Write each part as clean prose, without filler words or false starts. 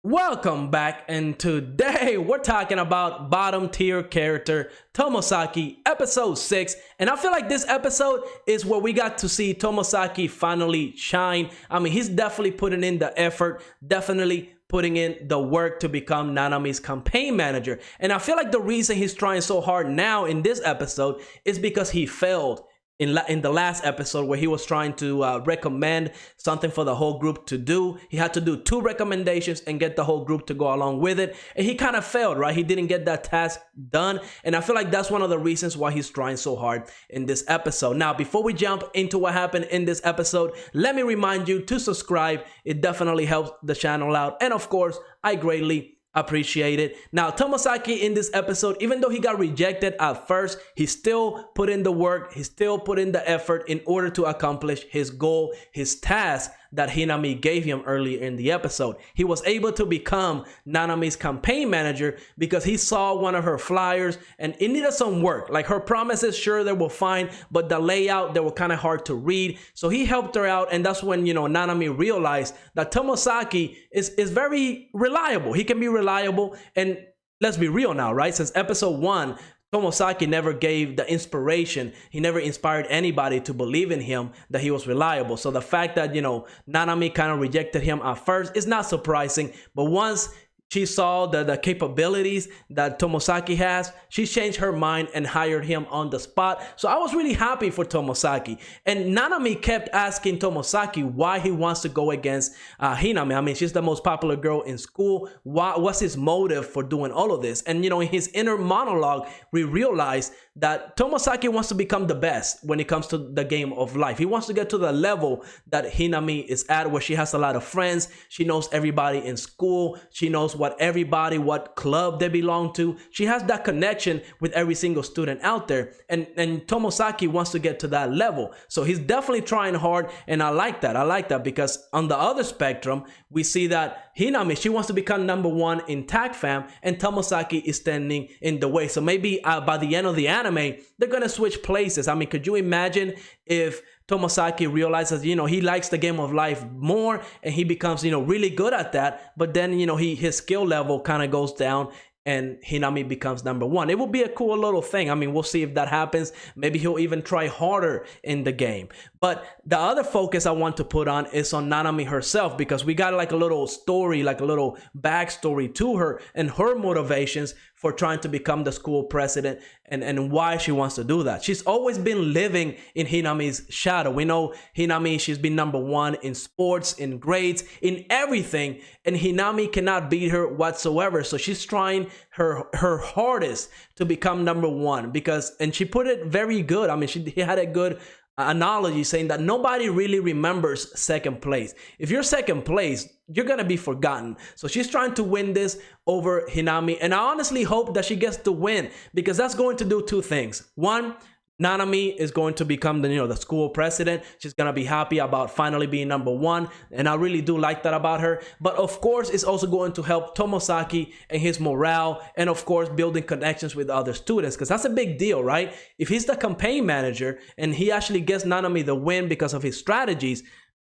Welcome back, and today we're talking about bottom tier character Tomozaki, episode 6. And I feel like this episode is where we got to see Tomozaki finally shine. I mean, he's definitely putting in the effort, definitely putting in the work to become Nanami's campaign manager. And I feel like the reason he's trying so hard now in this episode is because he failed in the last episode where he was trying to recommend something for the whole group to do. He had to do 2 recommendations and get the whole group to go along with it. And he kind of failed, right? He didn't get that task done. And I feel like that's one of the reasons why he's trying so hard in this episode. Now, before we jump into what happened in this episode, let me remind you to subscribe. It definitely helps the channel out. And of course, I greatly appreciate it. Now, Tomozaki in this episode, even though he got rejected at first, he still put in the work, he still put in the effort in order to accomplish his goal, his task that Nanami gave him earlier in the episode. He was able to become Nanami's campaign manager because he saw one of her flyers and it needed some work. Like, her promises, sure, they were fine, but the layout, they were kind of hard to read. So he helped her out, and that's when, Nanami realized that Tomozaki is very reliable. He can be reliable, and let's be real now, right? Since episode 1, Tomozaki never gave the inspiration. He never inspired anybody to believe in him, that he was reliable. So the fact that, Nanami kind of rejected him at first is not surprising. But once she saw the capabilities that Tomozaki has, she changed her mind and hired him on the spot. So I was really happy for Tomozaki. And Nanami kept asking Tomozaki why he wants to go against Hinami. I mean, she's the most popular girl in school. What's his motive for doing all of this? And, in his inner monologue, we realized that Tomozaki wants to become the best when it comes to the game of life. He wants to get to the level that Hinami is at, where she has a lot of friends. She knows everybody in school. She knows what club they belong to. She has that connection with every single student out there. And Tomozaki wants to get to that level. So he's definitely trying hard. And I like that. I like that because on the other spectrum, we see that Hinami, she wants to become #1 in Tag Fam, and Tomozaki is standing in the way. So maybe by the end of the anime, they're going to switch places. I mean, could you imagine if Tomozaki realizes, he likes the game of life more and he becomes, really good at that. But then, his skill level kind of goes down and Hinami becomes #1. It will be a cool little thing. I mean, we'll see if that happens. Maybe he'll even try harder in the game. But the other focus I want to put on is on Nanami herself, because we got like a little story, like a little backstory to her and her motivations for trying to become the school president and why she wants to do that. She's always been living in Hinami's shadow. We know Hinami, she's been #1 in sports, in grades, in everything, and Hinami cannot beat her whatsoever. So she's trying her hardest to become #1 and she put it very good. I mean, she had a good analogy saying that nobody really remembers second place. If you're second place, you're gonna be forgotten. So she's trying to win this over Hinami, and I honestly hope that she gets to win, because that's going to do 2 things. One, Nanami is going to become the school president. She's gonna be happy about finally being #1, and I really do like that about her. But of course, it's also going to help Tomozaki and his morale, and of course building connections with other students, because that's a big deal, right? If he's the campaign manager and he actually gets Nanami the win because of his strategies,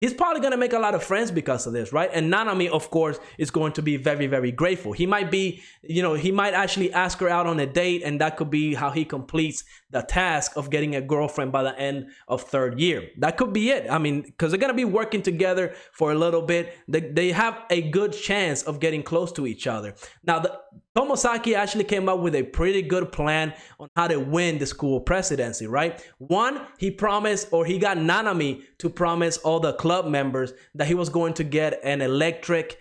he's probably going to make a lot of friends because of this, right? And Nanami, of course, is going to be very, very grateful. He might be, he might actually ask her out on a date, and that could be how he completes the task of getting a girlfriend by the end of 3rd year. That could be it. I mean, because they're going to be working together for a little bit. They have a good chance of getting close to each other. Now, Tomozaki actually came up with a pretty good plan on how to win the school presidency, right? One, he promised, or he got Nanami to promise all the club members that he was going to get an electric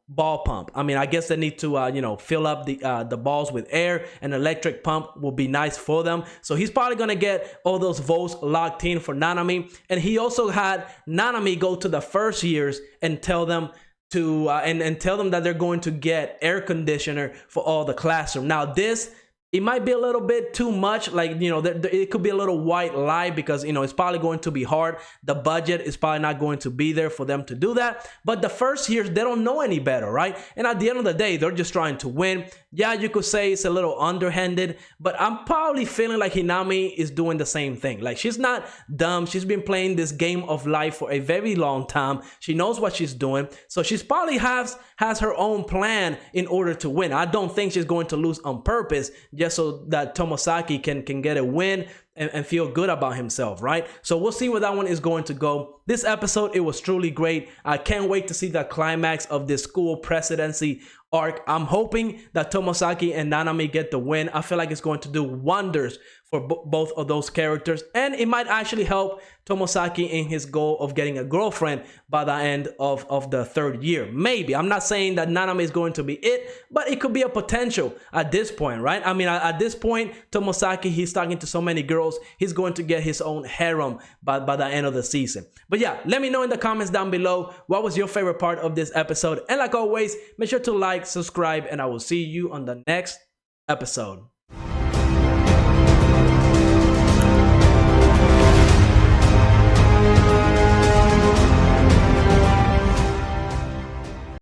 ball pump. I mean, I guess they need to, fill up the balls with air. An electric pump will be nice for them. So he's probably going to get all those votes locked in for Nanami. And he also had Nanami go to the first years and tell them and tell them that they're going to get air conditioner for all the classroom. Now, this it might be a little bit too much. Like, you know, it could be a little white lie because, you know, it's probably going to be hard. The budget is probably not going to be there for them to do that. But the first years, they don't know any better, right? And at the end of the day, they're just trying to win. Yeah, you could say it's a little underhanded, but I'm probably feeling like Hinami is doing the same thing. Like, she's not dumb. She's been playing this game of life for a very long time. She knows what she's doing. So she's probably has her own plan in order to win. I don't think she's going to lose on purpose just so that Tomozaki can get a win and feel good about himself, right? So we'll see where that one is going to go. This episode, it was truly great. I can't wait to see the climax of this school presidency arc. I'm hoping that Tomozaki and Nanami get the win. I feel like it's going to do wonders for both of those characters, and it might actually help Tomozaki in his goal of getting a girlfriend by the end of the third year. Maybe. I'm not saying that Nanami is going to be it, but it could be a potential at this point, right? I mean, at this point, Tomozaki, he's talking to so many girls, he's going to get his own harem by the end of the season. But yeah, let me know in the comments down below what was your favorite part of this episode. And like always, make sure to like, subscribe, and I will see you on the next episode.